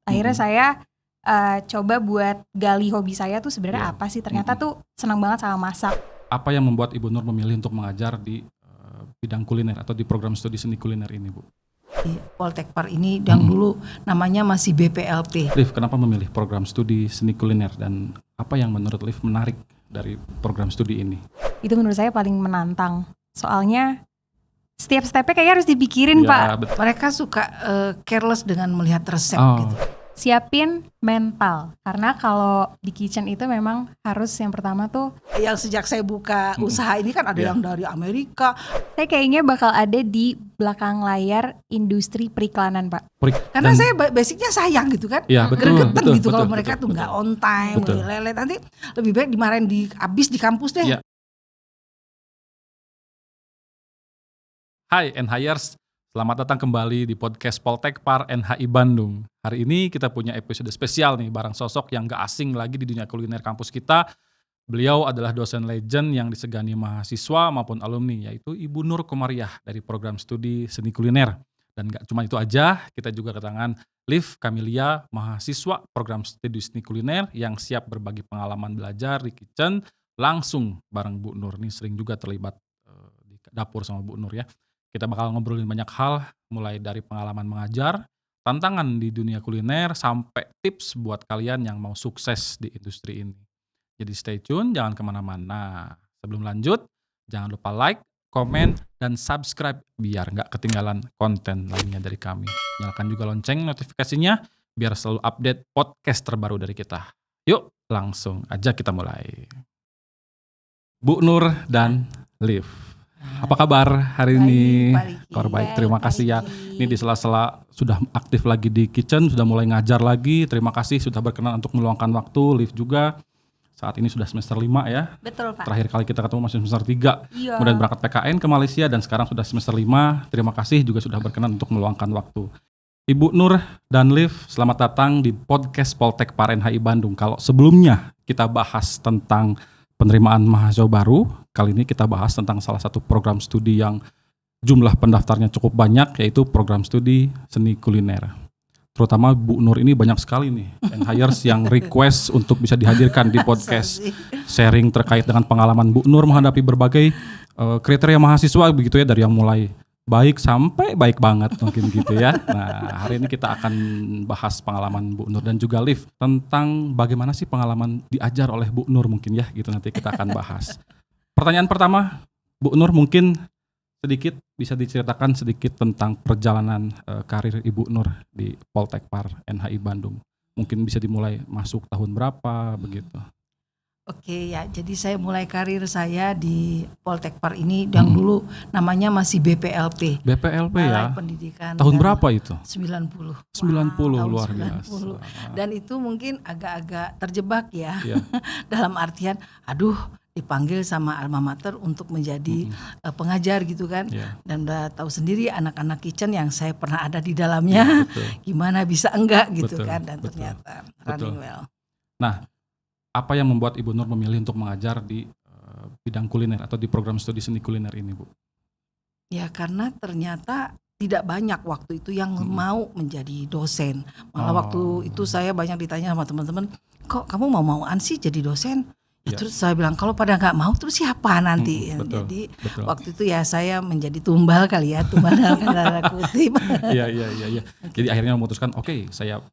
Akhirnya saya coba buat gali hobi saya tuh sebenarnya apa sih. Ternyata tuh senang banget sama masak. Apa yang membuat Ibu Nur memilih untuk mengajar di bidang kuliner atau di program studi seni kuliner ini, Bu? Di Poltekpar ini yang dulu namanya masih BPLP. Liv, kenapa memilih program studi seni kuliner dan apa yang menurut Liv menarik dari program studi ini? Itu menurut saya paling menantang. Soalnya setiap stepnya kayaknya harus dipikirin, Pak. Betul. Mereka suka careless dengan melihat resep gitu. Siapin mental, karena kalau di kitchen itu memang harus yang pertama tuh. Yang sejak saya buka usaha ini kan ada yang dari Amerika. Saya kayaknya bakal ada di belakang layar industri periklanan, Pak. Karena saya basicnya sayang gitu kan, gregetan gitu kalau mereka tuh nggak on time, lelet, nanti lebih baik dimarahin abis di kampus deh. Hai NHIers, selamat datang kembali di podcast Poltekpar NHI Bandung. Hari ini kita punya episode spesial nih, bareng sosok yang gak asing lagi di dunia kuliner kampus kita. Beliau adalah dosen legend yang disegani mahasiswa maupun alumni, yaitu Ibu Nur Komariah dari program studi seni kuliner. Dan gak cuma itu aja, kita juga kedatangan Liv Kamilia, mahasiswa program studi seni kuliner yang siap berbagi pengalaman belajar di kitchen langsung bareng Bu Nur. Nih sering juga terlibat di dapur sama Bu Nur ya. Kita bakal ngobrolin banyak hal, mulai dari pengalaman mengajar, tantangan di dunia kuliner, sampai tips buat kalian yang mau sukses di industri ini. Jadi stay tune, jangan kemana-mana. Sebelum lanjut, jangan lupa like, komen, dan subscribe biar nggak ketinggalan konten lainnya dari kami. Nyalakan juga lonceng notifikasinya biar selalu update podcast terbaru dari kita. Yuk, langsung aja kita mulai. Bu Nur dan Liv. Apa kabar hari ini? Kabar baik, terima kasih ya. Ini di sela-sela sudah aktif lagi di kitchen, sudah mulai ngajar lagi. Terima kasih sudah berkenan untuk meluangkan waktu. Liv juga saat ini sudah semester 5 ya. Betul, Pak. Terakhir kali kita ketemu masih semester 3. Iya. Kemudian berangkat PKN ke Malaysia dan sekarang sudah semester 5. Terima kasih juga sudah berkenan untuk meluangkan waktu. Ibu Nur dan Liv, selamat datang di podcast Poltekpar NHI Bandung. Kalau sebelumnya kita bahas tentang penerimaan mahasiswa baru, kali ini kita bahas tentang salah satu program studi yang jumlah pendaftarnya cukup banyak, yaitu program studi seni kuliner. Terutama Bu Nur ini banyak sekali nih NHIers yang request untuk bisa dihadirkan di podcast, sharing terkait dengan pengalaman Bu Nur menghadapi berbagai kriteria mahasiswa begitu ya, dari yang mulai baik sampai baik banget mungkin gitu ya. Nah, hari ini kita akan bahas pengalaman Bu Nur dan juga Liv tentang bagaimana sih pengalaman diajar oleh Bu Nur mungkin ya, gitu nanti kita akan bahas. Pertanyaan pertama, Bu Nur mungkin sedikit bisa diceritakan sedikit tentang perjalanan karir Ibu Nur di Poltekpar NHI Bandung. Mungkin bisa dimulai masuk tahun berapa begitu. Oke ya, jadi saya mulai karir saya di Poltekpar ini yang dulu namanya masih BPLP. BPLP ya. Pendidikan. Tahun berapa itu? 90. 90 luar biasa. Dan itu mungkin agak-agak terjebak ya. Dalam artian aduh dipanggil sama alma mater untuk menjadi pengajar gitu kan. Dan udah tahu sendiri anak-anak kitchen yang saya pernah ada di dalamnya. Gimana bisa enggak gitu kan, dan ternyata running well. Nah, apa yang membuat Ibu Nur memilih untuk mengajar di bidang kuliner atau di program studi seni kuliner ini, Bu? Ya karena ternyata tidak banyak waktu itu yang mau menjadi dosen. Malah waktu itu saya banyak ditanya sama teman-teman, kok kamu mau-mauan sih jadi dosen? Ya, terus saya bilang kalau pada nggak mau terus siapa nanti? Jadi waktu itu ya saya menjadi tumbal kali ya, tumbal dalam tanda kutip. Iya. Jadi akhirnya memutuskan saya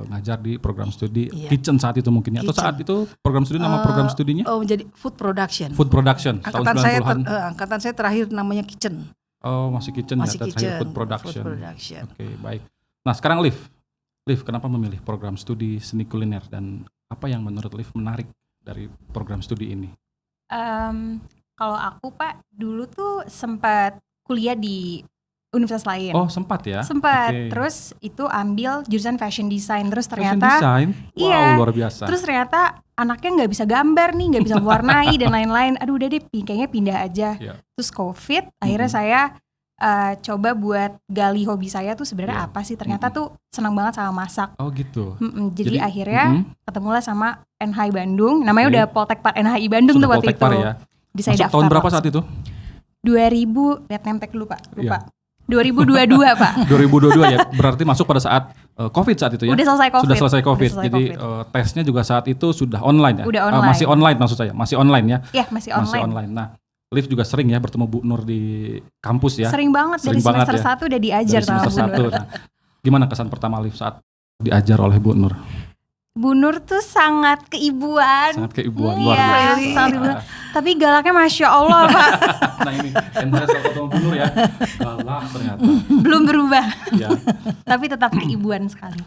ngajar di program studi kitchen saat itu mungkin ya. Atau saat itu program studi nama program studinya? Menjadi food production. Food production. Angkatan tahun 90-an. Angkatan saya terakhir namanya kitchen. Oh masih kitchen ya, terakhir food production. Oke, baik. Nah sekarang Liv, kenapa memilih program studi seni kuliner dan apa yang menurut Liv menarik dari program studi ini? Kalau aku Pak, dulu tuh sempat kuliah di universitas lain. Oh sempat ya? Sempat, terus itu ambil jurusan fashion design. Terus ternyata fashion design? Wow, luar biasa. Terus ternyata anaknya gak bisa gambar nih, gak bisa mewarnai dan lain-lain. Aduh udah deh kayaknya pindah aja. Terus COVID, akhirnya saya coba buat gali hobi saya tuh sebenarnya apa sih. Ternyata tuh senang banget sama masak. Oh gitu. Jadi akhirnya ketemulah sama NHI Bandung. Namanya udah Poltekpar NHI Bandung tuh waktu itu. Ya. Jadi saya daftar tahun berapa saat itu? 2000, lihat nemtek dulu Pak, lupa. 2022 Pak. 2022 ya, berarti masuk pada saat COVID saat itu ya? Udah selesai COVID. Sudah selesai COVID. Jadi tesnya juga saat itu sudah online ya? Udah online. Masih online maksud saya, masih online ya? Iya masih online. Masih online. Nah, Liv juga sering ya bertemu Bu Nur di kampus ya? Sering banget, dari semester 1 udah diajar sama Bu Nur. Nah, gimana kesan pertama Liv saat diajar oleh Bu Nur? Bu Nur tuh sangat keibuan. Sangat keibuan, luar biasa. Sangat keibuan. Tapi galaknya Masya Allah Pak. Nah ini, Endra sama Bu Nur ya, galak ternyata. Belum berubah. Ya. Tapi tetap keibuan sekali.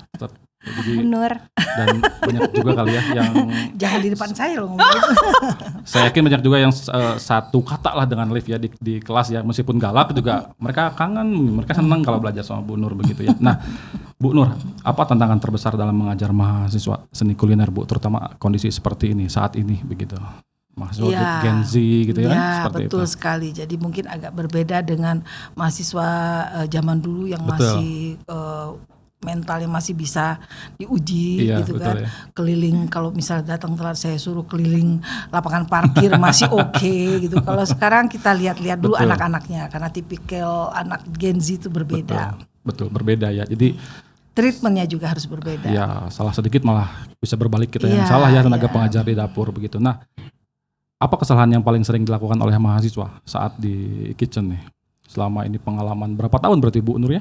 Jadi, Bu Nur. Dan banyak juga kali ya yang... Jangan di depan saya loh ngomong gitu. Saya yakin banyak juga yang satu kata lah dengan Liv ya di kelas ya. Meskipun galak juga mereka kangen, mereka senang kalau belajar sama Bu Nur begitu ya. Nah Bu Nur, apa tantangan terbesar dalam mengajar mahasiswa seni kuliner Bu? Terutama kondisi seperti ini, saat ini begitu. Mahasiswa Gen Z gitu ya. Seperti betul itu. Sekali. Jadi mungkin agak berbeda dengan mahasiswa zaman dulu yang masih mentalnya masih bisa diuji gitu kan. Ya. Keliling kalau misalnya datang telat saya suruh keliling lapangan parkir masih oke gitu. Kalau sekarang kita lihat-lihat dulu anak-anaknya karena tipikal anak Gen Z itu berbeda. Betul berbeda ya. Jadi treatmentnya juga harus berbeda. Ya, salah sedikit malah bisa berbalik kita yang salah ya tenaga pengajar di dapur begitu. Nah, apa kesalahan yang paling sering dilakukan oleh mahasiswa saat di kitchen nih? Selama ini pengalaman berapa tahun berarti Bu Nur ya?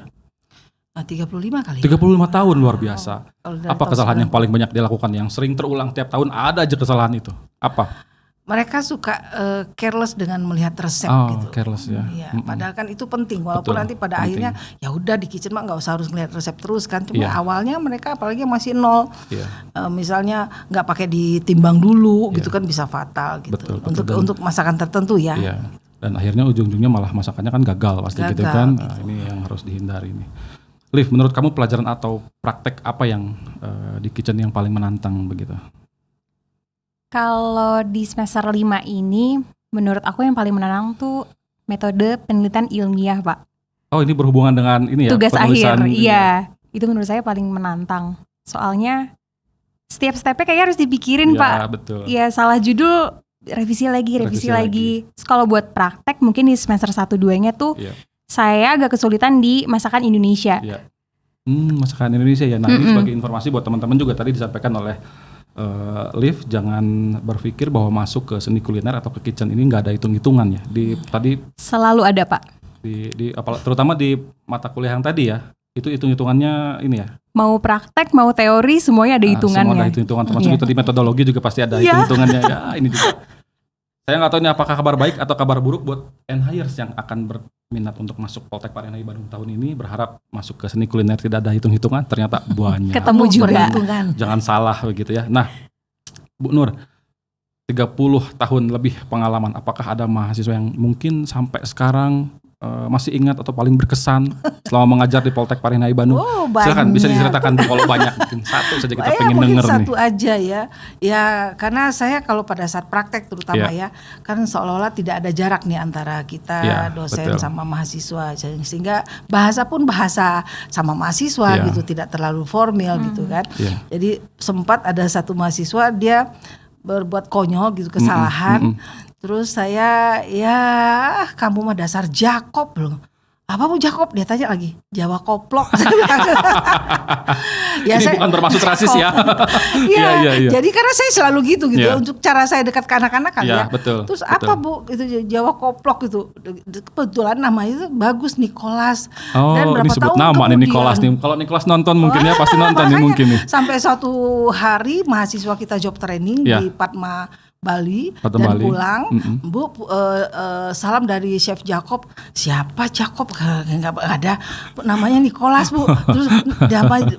35 kali. 35 tahun luar biasa. Apa kesalahan yang paling banyak dilakukan yang sering terulang tiap tahun ada aja kesalahan itu? Apa? Mereka suka careless dengan melihat resep gitu. Careless ya. Iya, padahal kan itu penting. Walaupun nanti pada akhirnya ya udah di kitchen mah nggak usah harus melihat resep terus kan. Cuma awalnya mereka apalagi masih nol. Misalnya nggak pakai ditimbang dulu gitu kan bisa fatal gitu. Untuk masakan tertentu ya. Iya. Dan akhirnya ujung-ujungnya malah masakannya kan gagal pasti gitu kan. Nah, ini yang harus dihindari nih. Liv, menurut kamu pelajaran atau praktek apa yang di kitchen yang paling menantang begitu? Kalau di semester 5 ini, menurut aku yang paling menantang tuh metode penelitian ilmiah, Pak. Oh, ini berhubungan dengan ini ya? Tugas akhir, iya. Itu menurut saya paling menantang. Soalnya setiap stepnya kayaknya harus dipikirin, Pak. Iya, betul. Iya, salah judul, revisi lagi. Terus kalau buat praktek, mungkin di semester 1-2-nya tuh, saya agak kesulitan di masakan Indonesia. Iya. Masakan Indonesia ya. Nah, ini sebagai informasi buat teman-teman juga tadi disampaikan oleh Liv, jangan berpikir bahwa masuk ke seni kuliner atau ke kitchen ini nggak ada hitung-hitungan ya. Tadi selalu ada Pak. Terutama di mata kuliah yang tadi ya, itu hitung-hitungannya ini ya. Mau praktek, mau teori, semuanya ada hitungannya. Semua ada hitung-hitungan, termasuk tadi metodologi juga pasti ada hitung-hitungannya. Ya, ini juga. Saya nggak tahu ini apakah kabar baik atau kabar buruk buat N-Hires yang akan berminat untuk masuk Poltek Par NHI Bandung tahun ini, berharap masuk ke seni kuliner tidak ada hitung-hitungan, ternyata banyak. Ketemu juga. Jangan salah begitu ya. Nah, Bu Nur, 30 tahun lebih pengalaman, apakah ada mahasiswa yang mungkin sampai sekarang masih ingat atau paling berkesan selama mengajar di Poltek Par NHI Bandung? Silakan bisa diceritakan kalau banyak, mungkin satu saja kita pengen denger nih. Satu aja ya. Ya karena saya kalau pada saat praktek terutama ya, kan seolah-olah tidak ada jarak nih antara kita dosen sama mahasiswa, sehingga bahasa pun bahasa sama mahasiswa gitu, tidak terlalu formal gitu kan. Jadi sempat ada satu mahasiswa dia berbuat konyol gitu, kesalahan. Terus saya, kamu mah dasar Jakob loh. Apa Bu Jakob? Dia tanya lagi, Jawa koplok. Ini bukan bermaksud rasis ya. Iya. Jadi karena saya selalu gitu untuk cara saya dekat ke anak-anak kan ya. Betul. Terus apa Bu? Itu Jawa koplok itu. Kebetulan namanya itu bagus, Nicholas. Dan berapa ini sebut tahun nama kemudian, nih Nicholas nih. Kalau Nicholas nonton mungkin ya pasti nonton nih mungkin nih. Sampai suatu hari mahasiswa kita job training di Padma Bali dan pulang, Bu salam dari Chef Jakob. Siapa Jakob? Nggak ada, namanya Nicholas Bu. Terus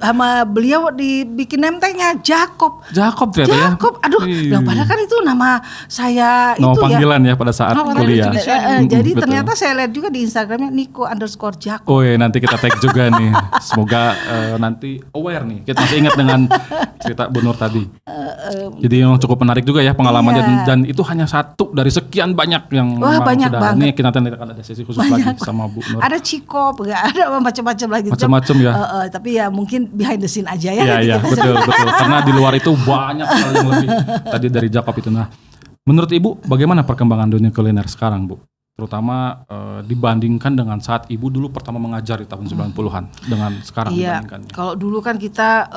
sama beliau dibikin name-tagnya Jakob. Jakob ternyata ya. Aduh, padahal kan itu nama saya nama itu panggilan ya pada saat kuliah. Jadi ternyata saya lihat juga di Instagramnya Nico_Jakob. Oh ya, nanti kita tag juga nih. Semoga nanti aware nih. Kita masih ingat dengan cerita Bu Nur tadi. Jadi memang cukup menarik juga ya pengalaman. Dan itu hanya satu dari sekian banyak yang banyak sudah banget. Ini kita nanti akan ada sesi khusus lagi sama Bu Nur. Ada Cikop, ada macam-macam lagi. Macam-macam ya. Tapi ya mungkin behind the scene aja ya. Iya, betul. Karena di luar itu banyak hal yang lebih tadi dari Jakob itu. Nah, menurut Ibu bagaimana perkembangan dunia kuliner sekarang Bu? terutama dibandingkan dengan saat ibu dulu pertama mengajar di tahun 90-an dengan sekarang dibandingkan. Kalau dulu kan kita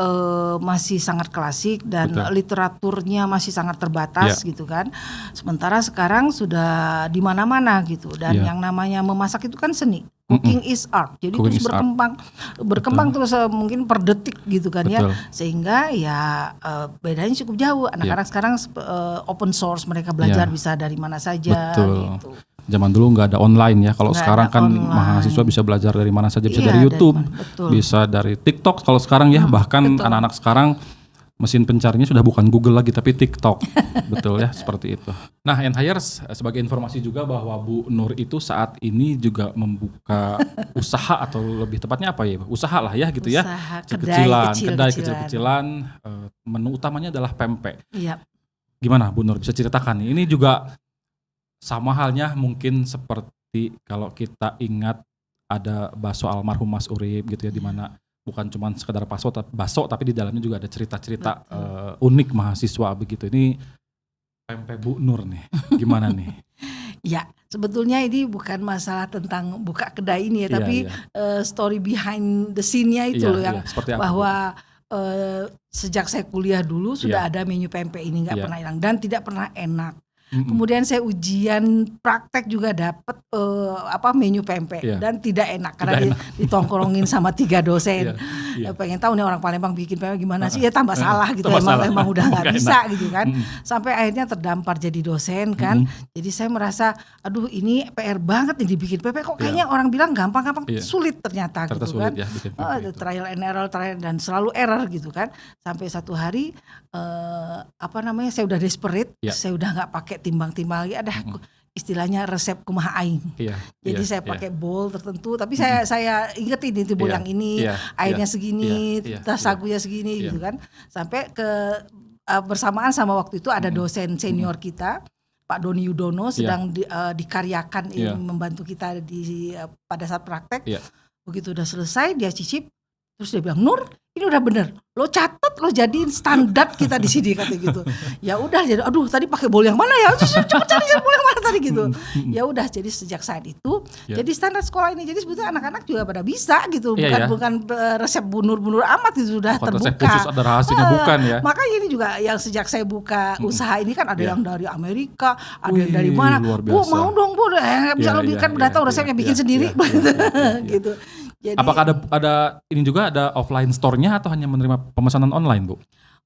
masih sangat klasik dan Betul. literaturnya masih sangat terbatas gitu kan. Sementara sekarang sudah di mana-mana gitu dan yang namanya memasak itu kan seni. Cooking is art. Jadi Cooking terus berkembang terus mungkin per detik gitu kan ya. Sehingga ya bedanya cukup jauh. Anak-anak sekarang open source, mereka belajar bisa dari mana saja gitu. Zaman dulu nggak ada online ya. Kalau sekarang kan mahasiswa bisa belajar dari mana saja, bisa dari YouTube, bisa dari TikTok. Kalau sekarang ya bahkan anak-anak sekarang mesin pencarinya sudah bukan Google lagi tapi TikTok. Betul ya, seperti itu. Nah, N-Hires sebagai informasi juga bahwa Bu Nur itu saat ini juga membuka usaha atau lebih tepatnya apa ya? Usaha lah ya gitu ya. Kedai kecil-kecilan. Menu utamanya adalah pempek. Iya. Gimana Bu Nur bisa ceritakan nih? Ini juga sama halnya mungkin seperti kalau kita ingat ada bakso almarhum Mas Urip gitu ya, di mana bukan cuma sekedar bakso tapi di dalamnya juga ada cerita-cerita unik mahasiswa begitu. Ini pempek Bu Nur nih, gimana nih? Ya, sebetulnya ini bukan masalah tentang buka kedai ini ya, tapi story behind the scene-nya itu loh yang bahwa sejak saya kuliah dulu sudah ada menu pempek ini nggak pernah hilang dan tidak pernah enak. Kemudian saya ujian praktek juga dapat menu pempek dan tidak enak karena ditongkrongin sama 3 dosen. Pengen tahu nih orang Palembang bikin pempek gimana sih? Ya tambah salah gitu. Emang udah nggak bisa gitu kan. Sampai akhirnya terdampar jadi dosen kan. Jadi saya merasa aduh ini PR banget nih dibikin pempek, kok kayaknya orang bilang gampang-gampang, sulit ternyata gitu kan. Trial and error dan selalu error gitu kan. Sampai satu hari saya udah desperate, saya udah nggak pakai timbang-timbang lagi, istilahnya resep kumaha aing. Jadi saya pakai bowl tertentu, tapi saya ingetin itu bowl yang ini, airnya segini, sagunya segini gitu kan. Sampai bersamaan sama waktu itu ada dosen senior kita, Pak Doni Yudono sedang dikaryakan membantu kita pada saat praktek. Begitu udah selesai dia cicip, terus dia bilang, "Nur, ini udah bener. Lo catat, lo jadiin standar kita di sini," kata gitu. Ya udah, jadi aduh tadi pakai bowl yang mana ya? Coba cari bowl yang mana tadi gitu. Ya udah, jadi sejak saat itu jadi standar sekolah ini. Jadi sebetulnya anak-anak juga pada bisa gitu. Bukan resep bunur-bunur amat itu sudah terbuka. Resep khusus ada rahasianya bukan ya. Makanya ini juga yang sejak saya buka usaha ini kan ada yang dari Amerika, ada yang dari mana. Bu mau dong Bu, bisa lo bikin udah tahu resepnya, bikin sendiri gitu. Jadi, apakah ada ini juga ada offline store-nya atau hanya menerima pemesanan online, Bu?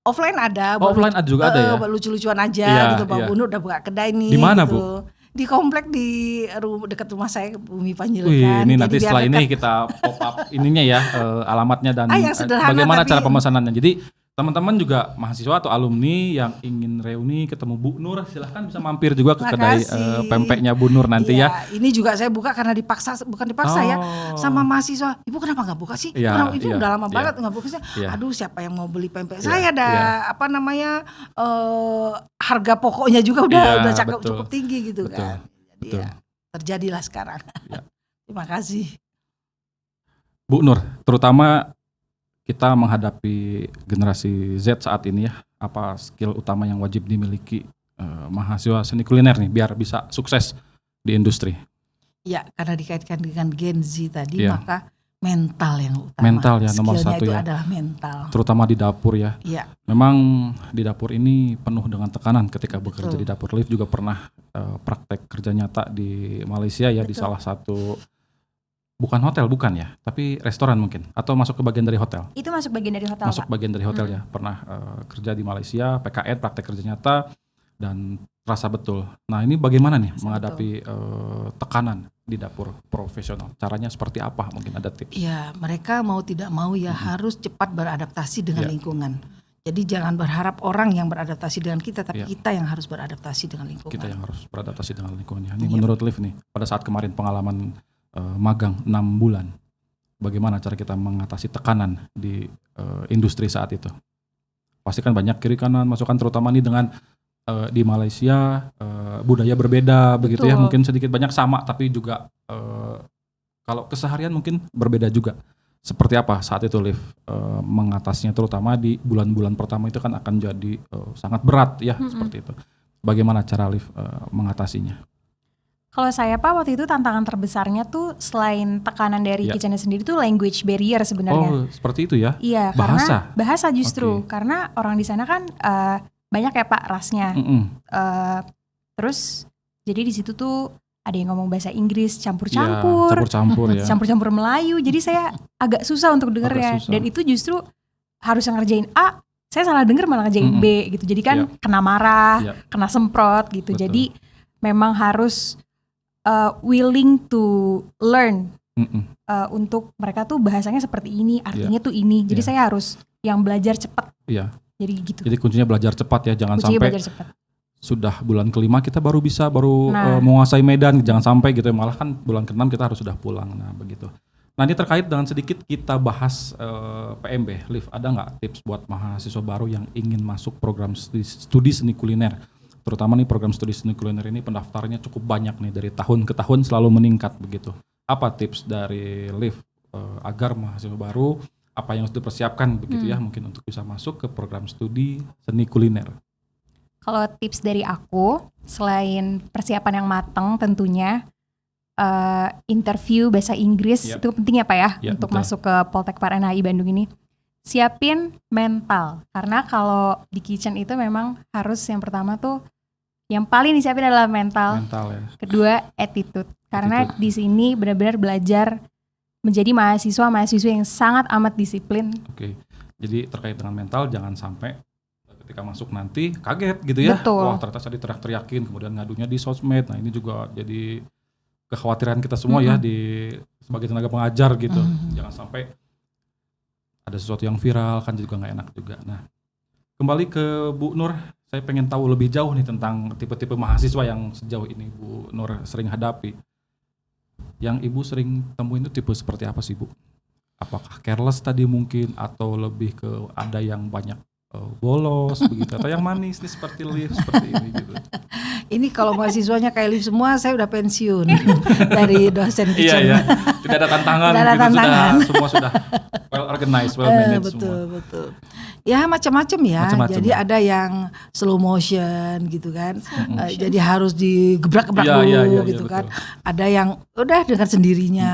Offline ada. Offline ada juga ada ya. Lucu-lucuan aja gitu, Bang Bunur udah buka kedai nih. Di mana, gitu. Bu? Di komplek di dekat rumah saya, Bumi Panjilkan. Ini jadi nanti setelah ini kita pop up ininya ya, alamatnya dan bagaimana cara pemesanannya. Jadi teman-teman juga mahasiswa atau alumni yang ingin reuni ketemu Bu Nur, silahkan bisa mampir juga ke kedai pempeknya Bu Nur nanti ya. Ini juga saya buka karena bukan dipaksa ya, sama mahasiswa. Ibu kenapa nggak buka sih? Itu udah lama banget nggak buka sih. Aduh, siapa yang mau beli pempek? Saya ada harga pokoknya juga udah cukup tinggi gitu kan. Jadi terjadilah sekarang. Terima kasih. Bu Nur, terutama kita menghadapi generasi Z saat ini ya, apa skill utama yang wajib dimiliki mahasiswa seni kuliner nih biar bisa sukses di industri? Ya, karena dikaitkan dengan Gen Z tadi, maka mental yang utama. Mental ya, nomor satu itu ya. adalah mental. Terutama di dapur ya. Iya. Memang di dapur ini penuh dengan tekanan ketika bekerja di dapur. Liv juga pernah praktek kerja nyata di Malaysia ya. Di salah satu, bukan hotel, bukan ya, tapi restoran mungkin, atau masuk ke bagian dari hotel? Itu masuk bagian dari hotel, Masuk Pak. bagian dari hotel ya, pernah kerja di Malaysia, PKN, praktek kerja nyata, dan terasa betul. Nah ini bagaimana nih menghadapi tekanan di dapur profesional? Caranya seperti apa? Mungkin ada tips? Ya, mereka mau tidak mau ya harus cepat beradaptasi dengan lingkungan. Jadi jangan berharap orang yang beradaptasi dengan kita, tapi kita yang harus beradaptasi dengan lingkungan. Kita yang harus beradaptasi dengan lingkungannya. Ini menurut Liv nih, pada saat kemarin pengalaman magang 6 bulan, bagaimana cara kita mengatasi tekanan di industri saat itu? Pasti kan banyak kiri kanan masukan, terutama nih dengan di Malaysia budaya berbeda. Betul. Begitu ya, mungkin sedikit banyak sama, tapi juga kalau keseharian mungkin berbeda juga. Seperti apa saat itu Liv mengatasinya, terutama di bulan-bulan pertama itu kan akan jadi sangat berat ya, seperti itu. Bagaimana cara Liv mengatasinya? Kalau saya Pak waktu itu tantangan terbesarnya tuh selain tekanan dari kitchennya sendiri tuh language barrier sebenarnya. Oh seperti itu ya? Iya, bahasa? Karena bahasa justru, karena orang di sana kan banyak ya Pak rasnya. Terus jadi di situ tuh ada yang ngomong bahasa Inggris campur-campur, campur-campur Melayu. Jadi saya agak susah untuk dengernya. Dan itu justru harus ngerjain A, saya salah denger malah ngerjain B gitu. Jadi kan kena marah, kena semprot gitu. Betul. Jadi memang harus willing to learn untuk mereka tuh bahasanya seperti ini, artinya tuh ini. Jadi saya harus yang belajar cepat. Jadi gitu. Jadi kuncinya belajar cepat ya, jangan sampai sudah bulan kelima kita baru menguasai medan, jangan sampai gitu ya, malah kan bulan ke-6 kita harus sudah pulang. Nah begitu. Nah ini terkait dengan sedikit kita bahas PMB, Liv, ada nggak tips buat mahasiswa baru yang ingin masuk program studi seni kuliner? Terutama nih program studi seni kuliner ini pendaftarnya cukup banyak nih, dari tahun ke tahun selalu meningkat begitu. Apa tips dari Liv agar mahasiswa baru, apa yang harus dipersiapkan begitu ya mungkin untuk bisa masuk ke program studi seni kuliner? Kalau tips dari aku, selain persiapan yang matang tentunya, interview bahasa Inggris itu penting ya Pak ya, untuk masuk ke Poltek Par NHI Bandung ini. Siapin mental, karena kalau di kitchen itu memang harus yang pertama tuh, yang paling disiapin adalah mental ya. Kedua attitude, karena di sini benar-benar belajar menjadi mahasiswa yang sangat amat disiplin. Oke, jadi terkait dengan mental jangan sampai ketika masuk nanti kaget gitu ya. Betul. Wah ternyata saya diteriak-teriakin, kemudian ngadunya di sosmed. Nah ini juga jadi kekhawatiran kita semua ya sebagai tenaga pengajar gitu. Jangan sampai ada sesuatu yang viral, kan juga gak enak juga. Nah kembali ke Bu Nur, saya pengen tahu lebih jauh nih tentang tipe-tipe mahasiswa yang sejauh ini Bu Nur sering hadapi. Yang Ibu sering temuin itu tipe seperti apa sih Bu? Apakah careless tadi mungkin, atau lebih ke ada yang banyak bolos begitu, atau yang manis nih seperti Liv seperti ini gitu? Ini kalau mahasiswanya kayak Liv semua, saya udah pensiun dari dosen kitchen. Iya. Tidak ada tantangan gitu, semua sudah well organized, well managed semua. Betul. Ya macam-macam ya. Jadi ada yang slow motion gitu kan. Jadi harus digebrak-gebrak dulu gitu kan. Ada yang udah dengan sendirinya,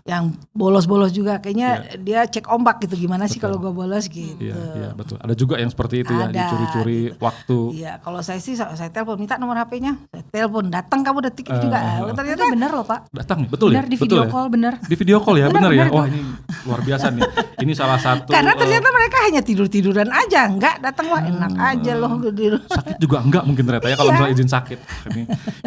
yang bolos-bolos juga kayaknya dia cek ombak gitu, gimana sih kalau gue bolos gitu. Iya, betul. Ada juga yang seperti itu ya, dicuri-curi gitu. Waktu. Iya, kalau saya sih saya telepon, minta nomor HP-nya. Saya telepon, datang kamu detik itu juga. Ternyata benar loh Pak. Datang, betul benar, ya? Di video call benar. Di video call ya, benar ya. Wah, ini luar biasa nih. Ini salah satu. Karena ternyata mereka hanya tiduran aja, enggak datang, wah enak aja loh. Sakit juga enggak mungkin ternyata ya, kalau misalnya izin sakit.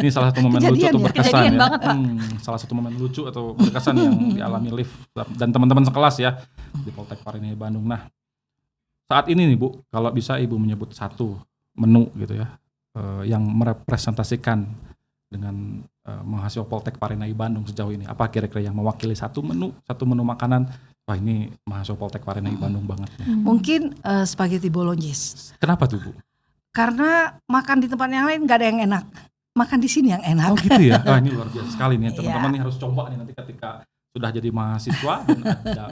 Ini salah satu momen lucu atau berkesan ya. Banget, Pak. Salah satu momen lucu atau berkesan yang dialami Liv dan teman-teman sekelas ya di Poltek Par NHI Bandung. Nah, saat ini nih Bu, kalau bisa Ibu menyebut satu menu gitu ya, yang merepresentasikan dengan mahasiswa Poltek Par NHI Bandung sejauh ini, apa kira-kira yang mewakili satu menu makanan? Wah ini mahasiswa Poltek Par NHI Bandung banget nih. Mungkin spaghetti bolognese. Kenapa tuh Bu? Karena makan di tempat yang lain gak ada yang enak, makan di sini yang enak. Oh gitu ya. Ini luar biasa sekali nih, teman-teman nih harus coba nih nanti ketika sudah jadi mahasiswa dan ada.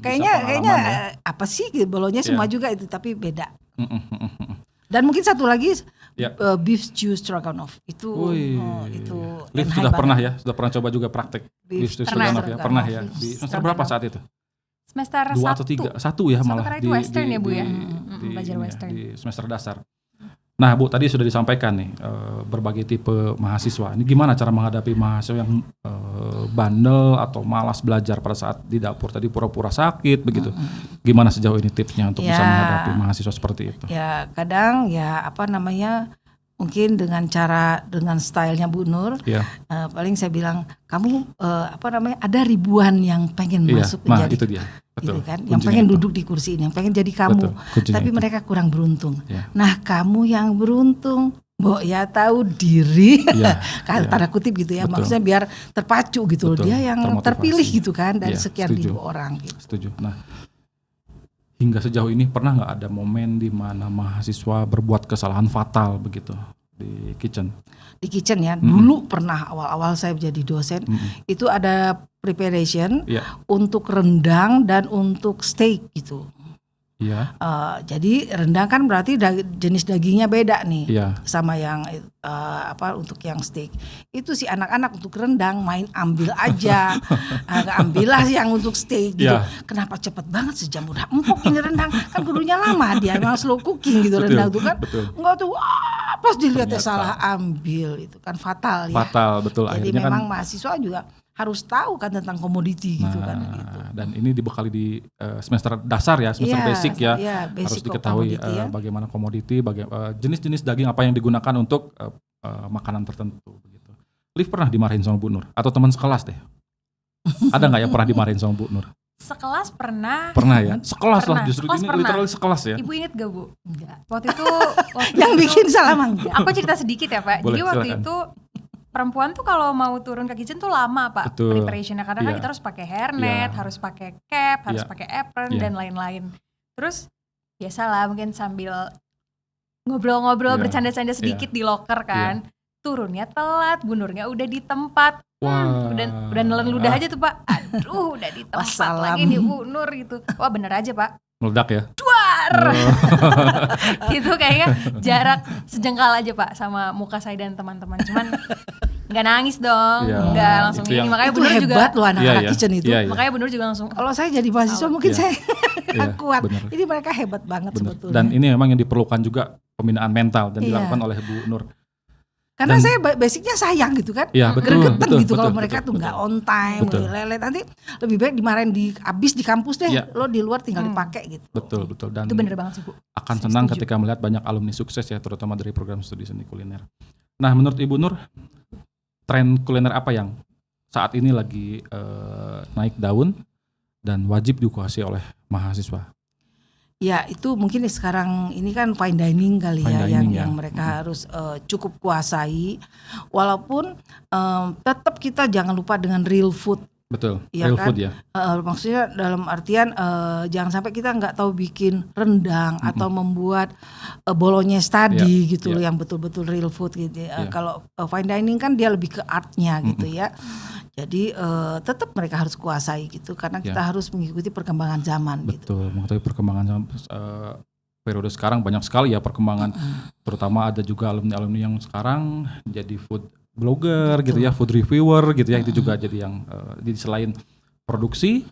Kayaknya apa sih bolognese semua juga itu, tapi beda. Dan mungkin satu lagi beef stew stroganoff itu Liv sudah pernah ya, sudah pernah coba juga praktek beef stew stroganoff ya, pernah ya. Di semester berapa saat itu? Semester 2 atau 3? 1 ya malah di western ya Bu ya. Belajar western. Di semester dasar. Nah Bu, tadi sudah disampaikan nih berbagai tipe mahasiswa. Ini gimana cara menghadapi mahasiswa yang bandel atau malas belajar pada saat di dapur tadi pura-pura sakit begitu. Gimana sejauh ini tipsnya untuk bisa menghadapi mahasiswa seperti itu? Ya kadang mungkin dengan stylenya Bu Nur, paling saya bilang kamu ada ribuan yang pengen masuk menjadi itu dia. Betul. Gitu kan, yang pengen duduk di kursi ini, yang pengen jadi kamu, tapi mereka kurang beruntung. Nah kamu yang beruntung, ya tahu diri, tanda kutip gitu ya, maksudnya biar terpacu gitu loh, dia yang terpilih gitu kan dari sekian ribu orang. Gitu. Setuju. Nah hingga sejauh ini pernah nggak ada momen di mana mahasiswa berbuat kesalahan fatal begitu di kitchen? Di kitchen ya, dulu pernah awal-awal saya jadi dosen, itu ada preparation untuk rendang dan untuk steak gitu. Iya. Jadi rendang kan berarti jenis dagingnya beda nih, Iya. sama yang untuk yang steak. Itu si anak-anak untuk rendang main ambil aja, ambillah yang untuk steak gitu. Iya. Kenapa cepet banget sejam udah empuk ini rendang? Kan kudunya lama dia memang slow cooking gitu Betul, rendang tuh kan. betul. Enggak tuh, pas dilihatnya Ternyata. salah ambil itu kan fatal ya. Fatal, betul. Jadi Akhirnya memang kan, mahasiswa juga harus tahu kan tentang komoditi gitu kan gitu. dan ini dibekali di semester dasar ya, semester Iya, basic ya. iya, Harus basic diketahui komoditi ya. bagaimana komoditi, jenis-jenis daging apa yang digunakan untuk makanan tertentu begitu. Liv pernah dimarahin sama Bu Nur atau teman sekelas deh? Ada nggak yang pernah dimarahin sama Bu Nur? Sekelas pernah. Pernah ya? Sekelas lah Pernah. justru Sekelas ini pernah. literally sekelas ya. Ibu inget gak Bu? Enggak. Waktu itu Yang bikin salah mah enggak. aku cerita sedikit ya Pak. Boleh, Jadi waktu silakan. itu perempuan tuh kalau mau turun ke kitchen tuh lama Pak, Betul. preparationnya karena kan Iya. kita harus pakai hairnet, Iya. harus pakai cap, harus Iya. pakai apron Iya. dan lain-lain. Terus biasalah mungkin sambil ngobrol-ngobrol, Iya. bercanda-canda sedikit di locker kan. Turunnya telat, Bu Nurnya udah di tempat. Wah. Udah nelen ludah aja tuh Pak. Aduh, udah di tempat Wassalam. lagi nih Bu Nur gitu. Wah bener aja Pak. Meledak ya? Itu kayaknya jarak sejengkal aja Pak sama muka saya dan teman-teman. Cuman nggak nangis dong, Iya, nggak langsung itu ini. yang- Makanya Itu Bu Nur juga, hebat loh anak-anak Iya, kitchen itu. iya, iya. makanya Bu Nur juga langsung. Kalau saya jadi mahasiswa mungkin Iya. saya Iya, nggak kuat. benar. Jadi mereka hebat banget Benar. sebetulnya. Dan ini memang yang diperlukan juga pembinaan mental dan Iya. dilakukan oleh Bu Nur. Karena dan- saya basicnya sayang gitu kan. Iya, betul. Gregetan betul, gitu kalau betul, mereka betul, tuh nggak betul. on time, Betul. lelet. Nanti lebih baik dimarahin abis di kampus deh. Iya. Lo di luar tinggal dipakai gitu. Betul, betul. Dan Itu bener banget sih Bu. akan Saya senang setuju. ketika melihat banyak alumni sukses ya, terutama dari program studi seni kuliner. Nah, menurut Ibu Nur, tren kuliner apa yang saat ini lagi naik daun dan wajib dikuasai oleh mahasiswa? Ya itu mungkin sekarang ini kan fine dining kali Fine ya, dining ya. yang mereka harus cukup kuasai. Walaupun tetap kita jangan lupa dengan real food. Betul, Iya real kan? food ya. Maksudnya dalam artian jangan sampai kita nggak tahu bikin rendang atau membuat bolognese tadi Iya, gitu loh, iya. yang betul-betul real food gitu. Iya. Kalau fine dining kan dia lebih ke artnya gitu ya. Jadi tetap mereka harus kuasai gitu karena kita harus mengikuti perkembangan zaman gitu. Betul, mengetahui perkembangan periode sekarang banyak sekali ya perkembangan. Terutama ada juga alumni-alumni yang sekarang jadi food blogger gitu ya, food reviewer gitu ya. Itu juga jadi yang jadi selain produksi,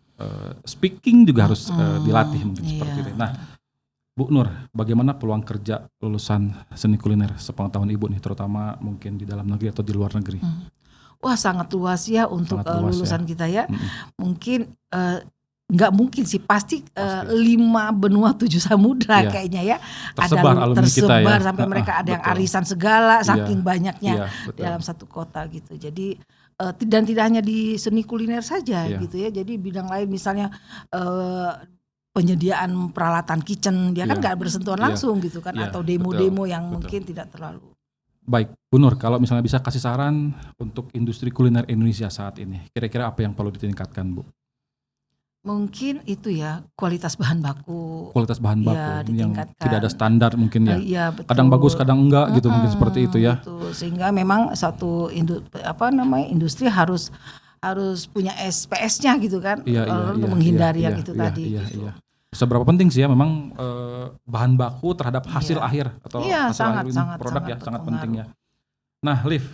speaking juga harus dilatih mungkin seperti itu. Nah, Bu Nur, bagaimana peluang kerja lulusan seni kuliner sepengetahuan Ibu nih, terutama mungkin di dalam negeri atau di luar negeri? Wah sangat luas ya untuk Sangat luas lulusan kita ya. Mm-mm. Mungkin nggak mungkin sih pasti, Pasti. 5 benua 7 samudra Iya. kayaknya ya. Tersebar alumni kita ya. tersebar sampai mereka ada yang Betul. arisan segala Iya. saking banyaknya Iya, betul. dalam satu kota gitu. Jadi dan tidak hanya di seni kuliner saja Iya. gitu ya. Jadi bidang lain misalnya penyediaan peralatan kitchen dia kan Iya. nggak bersentuhan Iya. langsung gitu kan, Iya, atau demo-demo betul, yang betul. mungkin tidak terlalu. Baik, Bu Nur, kalau misalnya bisa kasih saran untuk industri kuliner Indonesia saat ini, kira-kira apa yang perlu ditingkatkan, Bu? Mungkin itu ya kualitas bahan baku. Kualitas bahan baku Iya, ini yang ditingkatkan. tidak ada standar mungkin ya. Iya, betul. Kadang bagus, kadang enggak gitu, mungkin seperti itu ya. Gitu. Sehingga memang satu industri harus punya SPS-nya gitu kan, untuk menghindari yang itu tadi. Gitu. Seberapa penting sih ya memang bahan baku terhadap hasil Iya. akhir atau Iya, hasil akhir ini sangat produk ya, sangat berpengaruh. penting ya. Nah, Liv,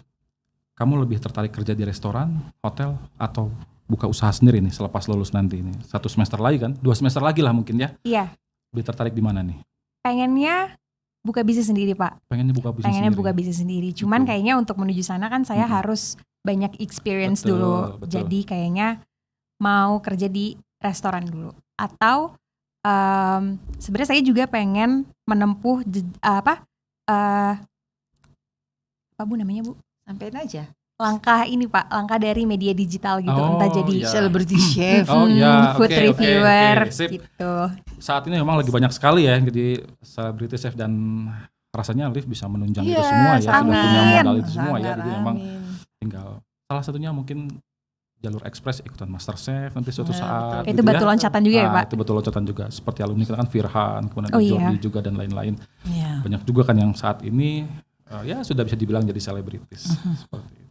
kamu lebih tertarik kerja di restoran, hotel, atau buka usaha sendiri nih selepas lulus nanti ini? 1 semester lagi kan? 2 semester lagi lah mungkin ya. Iya, Lebih tertarik di mana nih? pengennya buka bisnis sendiri Pak. Pengennya buka bisnis Pengennya sendiri. buka bisnis sendiri. Cuman Betul. kayaknya untuk menuju sana kan saya harus banyak experience Betul, dulu. betul. Jadi kayaknya mau kerja di restoran dulu. Atau sebenarnya saya juga pengen menempuh apa Bu namanya Bu? Sampein aja. Langkah ini Pak, langkah dari media digital gitu. Oh, Entah jadi iya. Celebrity chef. Oh, iya, food oke, reviewer oke, sip. gitu. Saat ini memang lagi banyak sekali ya jadi celebrity chef dan rasanya Liv bisa menunjang itu Iya, semua ya, sudah sangat. punya modal itu semua ya. Sangat, Jadi memang amin. tinggal salah satunya mungkin jalur ekspres ikutan MasterChef nanti suatu Ya, saat. Itu gitu batu ya. loncatan juga ya Pak? Itu batu loncatan juga. Seperti alumni kita kan Firhan, kemudian Oh, ada iya. Jordi juga dan lain-lain. Iya. Banyak juga kan yang saat ini ya sudah bisa dibilang jadi selebritis. Seperti itu.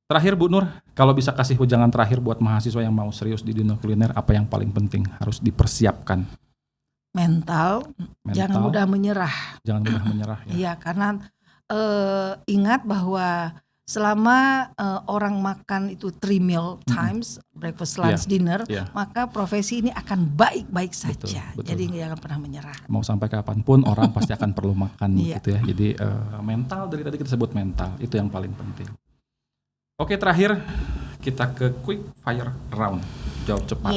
Terakhir Bu Nur, kalau bisa kasih wejangan terakhir buat mahasiswa yang mau serius di dunia kuliner, apa yang paling penting harus dipersiapkan? Mental, jangan mudah menyerah. Jangan mudah menyerah ya. Iya, karena ingat bahwa selama orang makan itu 3 meal times, breakfast, lunch, dinner, maka profesi ini akan baik-baik saja. Betul. Jadi jangan pernah menyerah. Mau sampai kapanpun orang pasti akan perlu makan gitu ya. Jadi mental, dari tadi kita sebut mental, itu yang paling penting. Oke, terakhir kita ke quick fire round, jawab cepat.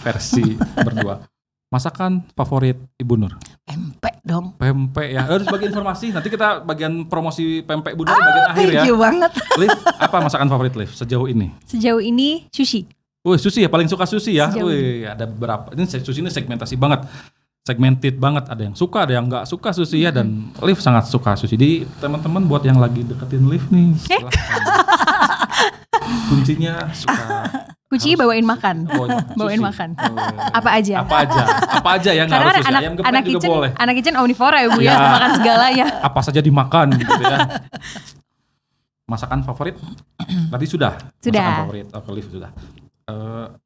Versi berdua. Masakan favorit Ibu Nur? Pempek dong. Pempek ya. Harus bagi informasi. Nanti kita bagian promosi pempek Bu Nur bagian akhir ya. Thank you banget. Liv, apa masakan favorit Liv sejauh ini? Sejauh ini sushi. Sushi ya, paling suka sushi ya. Ada beberapa. Ini sushi ini segmentasi banget. Segmented banget. Ada yang suka, ada yang nggak suka sushi ya. Dan Liv sangat suka sushi. Jadi teman-teman buat yang lagi deketin Liv nih, kuncinya suka. Kuncinya bawain makan. Bawain makan. Apa aja yang harus sushi. Ayam geprek juga boleh. Anak kitchen omnivora ya Bu ya, makan segalanya. Apa saja dimakan gitu ya. Masakan favorit? Tadi sudah. Masakan favorit, Liv sudah.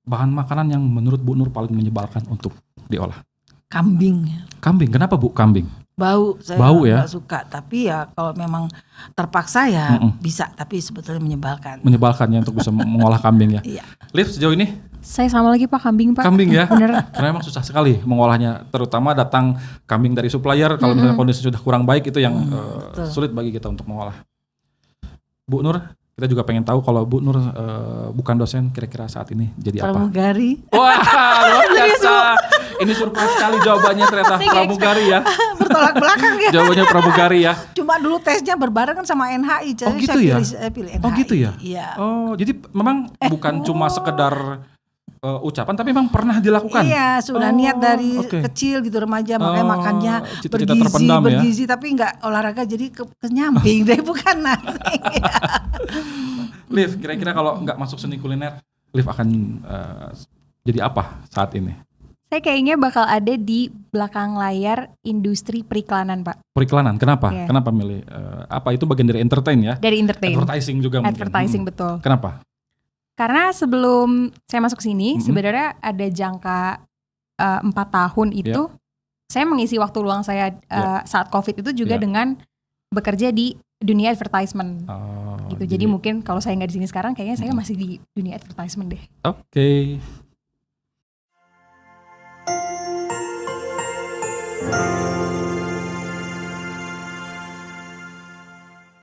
Bahan makanan yang menurut Bu Nur paling menyebalkan untuk diolah? Kambing. Kambing, kenapa Bu kambing? Bau, saya nggak suka. Tapi ya kalau memang terpaksa ya bisa. Tapi sebetulnya menyebalkan. Menyebalkan ya untuk bisa mengolah kambing ya. Iya. Liv sejauh ini? Saya sama lagi Pak, kambing Pak. Kambing ya? Bener. Karena memang susah sekali mengolahnya. Terutama datang kambing dari supplier. Kalau misalnya kondisi sudah kurang baik itu yang sulit bagi kita untuk mengolah. Bu Nur, kita juga pengen tahu kalau Bu Nur bukan dosen, kira-kira saat ini jadi apa? Pramugari. Wah, luar biasa. Ini surprise sekali jawabannya ternyata pramugari ya. Bertolak belakang ya. Jawabannya pramugari ya. Cuma dulu tesnya berbarengan sama NHI. Jadi gitu saya pilih NHI. Oh gitu ya? Iya. Oh, jadi memang bukan cuma sekedar ucapan, tapi memang pernah dilakukan? Iya, sudah niat dari kecil gitu, remaja. Makanya makannya bergizi, tapi nggak olahraga jadi kenyamping deh, bukan nanti. Liv, kira-kira kalau nggak masuk seni kuliner, Liv akan jadi apa saat ini? Saya kayaknya bakal ada di belakang layar industri periklanan Pak. Periklanan, kenapa? Yeah. Kenapa milih? Apa itu bagian dari entertain ya? Dari entertain. Advertising juga mungkin. Advertising betul. Kenapa? Karena sebelum saya masuk sini, sebenarnya ada jangka 4 tahun itu, saya mengisi waktu luang saya saat COVID itu juga dengan bekerja di dunia advertisement. Gitu. Jadi mungkin kalau saya nggak di sini sekarang, kayaknya saya masih di dunia advertisement deh. Oke.